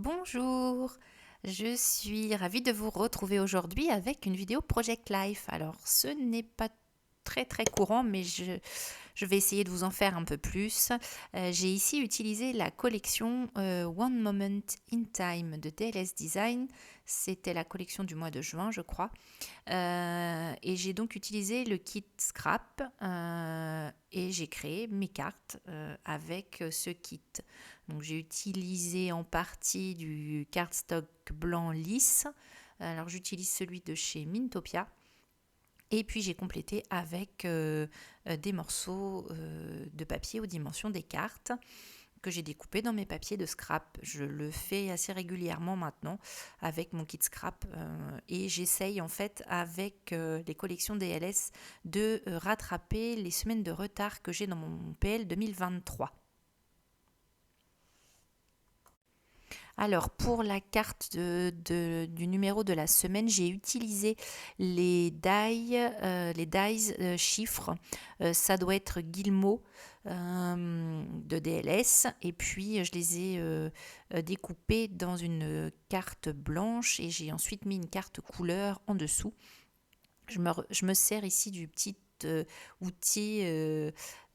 Bonjour, je suis ravie de vous retrouver aujourd'hui avec une vidéo Project Life. Alors, ce n'est pas très courant, mais je vais essayer de vous en faire un peu plus. J'ai ici utilisé la collection One Moment in Time de DLS Design. C'était la collection du mois de juin, je crois. Et j'ai donc utilisé le kit Scrap et j'ai créé mes cartes avec ce kit. Donc j'ai utilisé en partie du cardstock blanc lisse. Alors j'utilise celui de chez Mintopia. Et puis j'ai complété avec des morceaux de papier aux dimensions des cartes que j'ai découpé dans mes papiers de scrap. Je le fais assez régulièrement maintenant avec mon kit scrap et j'essaye en fait avec les collections DLS de rattraper les semaines de retard que j'ai dans mon PL 2023. Alors, pour la carte du numéro de la semaine, j'ai utilisé les dies chiffres. Ça doit être Guillemot de DLS. Et puis, je les ai découpés dans une carte blanche et j'ai ensuite mis une carte couleur en dessous. Je me sers ici du petit outil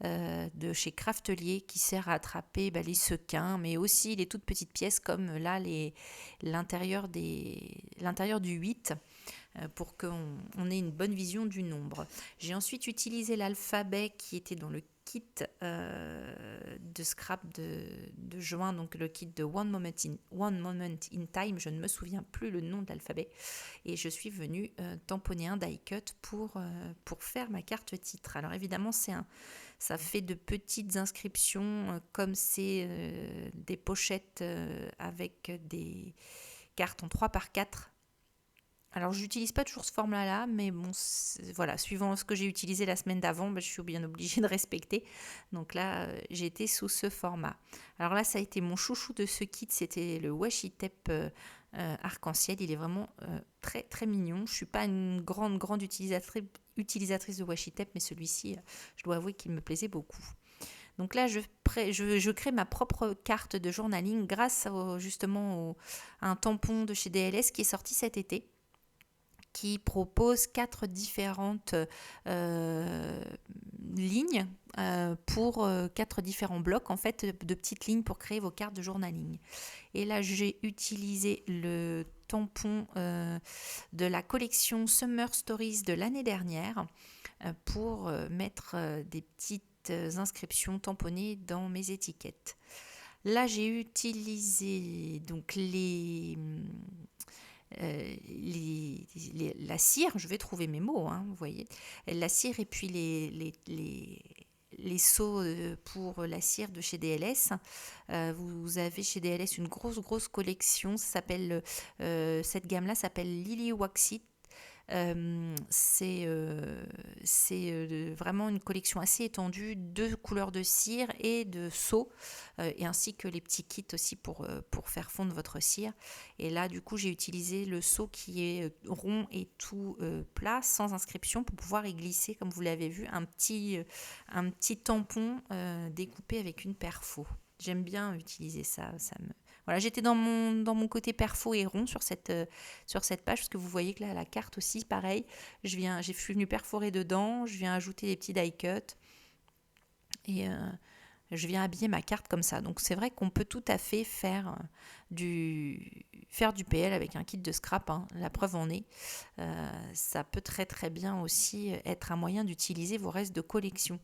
de chez Craftelier qui sert à attraper les sequins, mais aussi les toutes petites pièces comme là l'intérieur du 8 pour qu'on ait une bonne vision du nombre. J'ai ensuite utilisé l'alphabet qui était dans le kit de scrap de juin, donc le kit de One Moment in Time, je ne me souviens plus le nom de l'alphabet, et je suis venue tamponner un die cut pour faire ma carte titre. Alors évidemment ça fait de petites inscriptions comme c'est des pochettes avec des cartes en 3 par 4. Alors, j'utilise pas toujours ce format-là, mais bon, voilà, suivant ce que j'ai utilisé la semaine d'avant, je suis bien obligée de respecter. Donc là, j'étais sous ce format. Alors là, ça a été mon chouchou de ce kit, c'était le washi tape arc-en-ciel. Il est vraiment très mignon. Je suis pas une grande utilisatrice de washi tape, mais celui-ci, je dois avouer qu'il me plaisait beaucoup. Donc là, je crée ma propre carte de journaling grâce justement à un tampon de chez DLS qui est sorti cet été, qui propose 4 différentes lignes pour 4 différents blocs en fait de petites lignes pour créer vos cartes de journaling. Et là, j'ai utilisé le tampon de la collection Summer Stories de l'année dernière pour mettre des petites inscriptions tamponnées dans mes étiquettes. Là, j'ai utilisé donc la cire, je vais trouver mes mots, vous voyez, la cire et puis les seaux pour la cire de chez DLS. Vous avez chez DLS une grosse collection, cette gamme-là s'appelle Lily Waxit. C'est vraiment une collection assez étendue de couleurs de cire et de seaux, et ainsi que les petits kits aussi pour faire fondre votre cire. Et là, du coup, j'ai utilisé le seau qui est rond et tout plat, sans inscription, pour pouvoir y glisser, comme vous l'avez vu, un petit tampon découpé avec une perfo. J'aime bien utiliser ça. Voilà, j'étais dans mon côté perfo et rond sur cette page, parce que vous voyez que là, la carte aussi, pareil, je suis venue perforer dedans, je viens ajouter des petits die cuts et je viens habiller ma carte comme ça. Donc c'est vrai qu'on peut tout à fait faire du PL avec un kit de scrap, la preuve en est. Ça peut très bien aussi être un moyen d'utiliser vos restes de collection.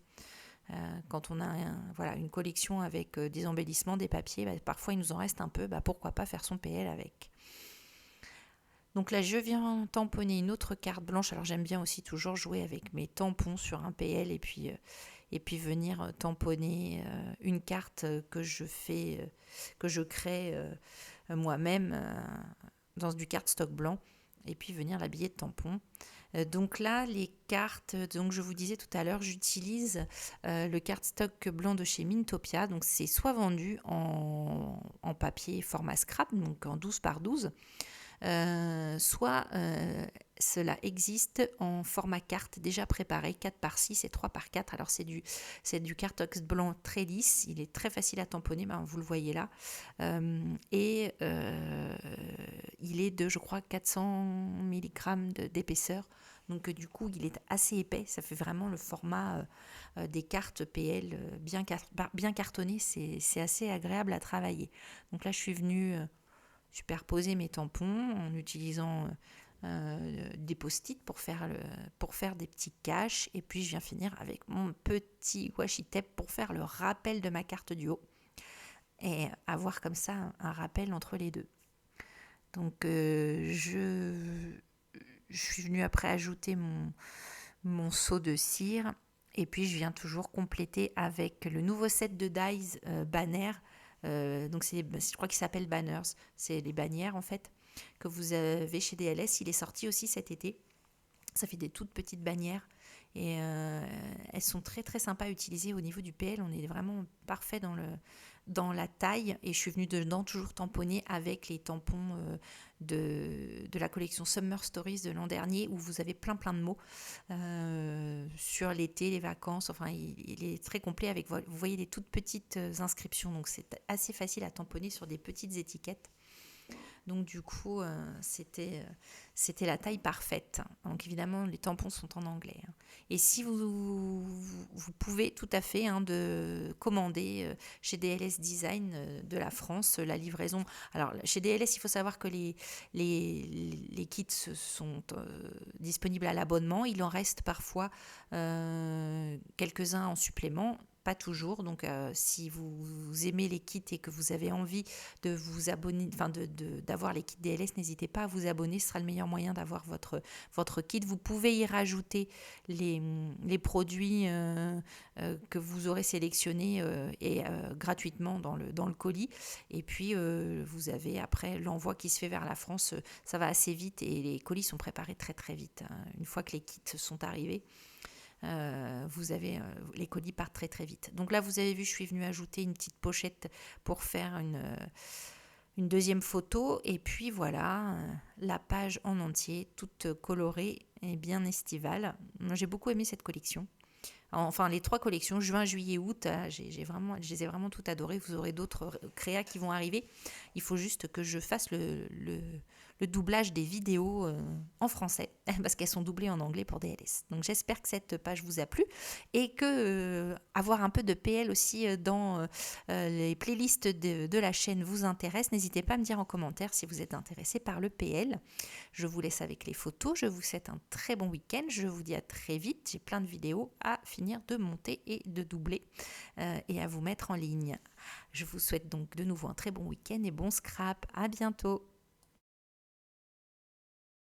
Quand on a une collection avec des embellissements, des papiers, parfois il nous en reste un peu, pourquoi pas faire son PL avec. Donc là, je viens tamponner une autre carte blanche. Alors j'aime bien aussi toujours jouer avec mes tampons sur un PL et puis venir tamponner une carte que je crée moi-même dans du cardstock blanc, et puis venir l'habiller de tampons. Donc là, les cartes, donc je vous disais tout à l'heure, j'utilise le cardstock blanc de chez Mintopia. Donc c'est soit vendu en papier format scrap, donc en 12 par 12, soit cela existe en format carte déjà préparé, 4x6 et 3x4. Alors c'est du cartox blanc très lisse, il est très facile à tamponner, vous le voyez là. Et il est de, je crois, 400 mg d'épaisseur. Donc du coup, il est assez épais. Ça fait vraiment le format des cartes PL bien cartonnées. C'est assez agréable à travailler. Donc là, je suis venue superposer mes tampons en utilisant des post-it pour faire des petits caches. Et puis, je viens finir avec mon petit washi tape pour faire le rappel de ma carte du haut. Et avoir comme ça un rappel entre les deux. Donc, je suis venue après ajouter mon seau de cire. Et puis, je viens toujours compléter avec le nouveau set de dies Banner. Donc, je crois qu'il s'appelle Banners. C'est les bannières, en fait, que vous avez chez DLS. Il est sorti aussi cet été. Ça fait des toutes petites bannières. Et elles sont très, très sympas à utiliser au niveau du PL. On est vraiment parfait dans la taille, et je suis venue dedans toujours tamponner avec les tampons de la collection Summer Stories de l'an dernier, où vous avez plein de mots sur l'été, les vacances. Enfin, il est très complet avec, vous voyez, des toutes petites inscriptions, donc c'est assez facile à tamponner sur des petites étiquettes. Donc du coup, c'était la taille parfaite. Donc évidemment, les tampons sont en anglais. Et si vous pouvez tout à fait de commander chez DLS Design de la France la livraison. Alors chez DLS, il faut savoir que les kits sont disponibles à l'abonnement. Il en reste parfois quelques-uns en supplément. Pas toujours, donc si vous aimez les kits et que vous avez envie de vous abonner, d'avoir les kits DLS, n'hésitez pas à vous abonner, ce sera le meilleur moyen d'avoir votre kit. Vous pouvez y rajouter les produits que vous aurez sélectionnés gratuitement dans le colis. Et puis vous avez après l'envoi qui se fait vers la France, ça va assez vite et les colis sont préparés très très vite. Une fois que les kits sont arrivés, les colis partent très très vite. Donc là, vous avez vu, je suis venue ajouter une petite pochette pour faire une deuxième photo. Et puis voilà, la page en entier, toute colorée et bien estivale. Moi, j'ai beaucoup aimé cette collection. Enfin, les 3 collections, juin, juillet, août, je les ai vraiment toutes adorées. Vous aurez d'autres créas qui vont arriver. Il faut juste que je fasse le doublage des vidéos en français, parce qu'elles sont doublées en anglais pour DLS. Donc j'espère que cette page vous a plu, et que avoir un peu de PL aussi dans les playlists de la chaîne vous intéresse. N'hésitez pas à me dire en commentaire si vous êtes intéressé par le PL. Je vous laisse avec les photos. Je vous souhaite un très bon week-end. Je vous dis à très vite. J'ai plein de vidéos à finir de monter et de doubler et à vous mettre en ligne. Je vous souhaite donc de nouveau un très bon week-end et bon scrap. À bientôt.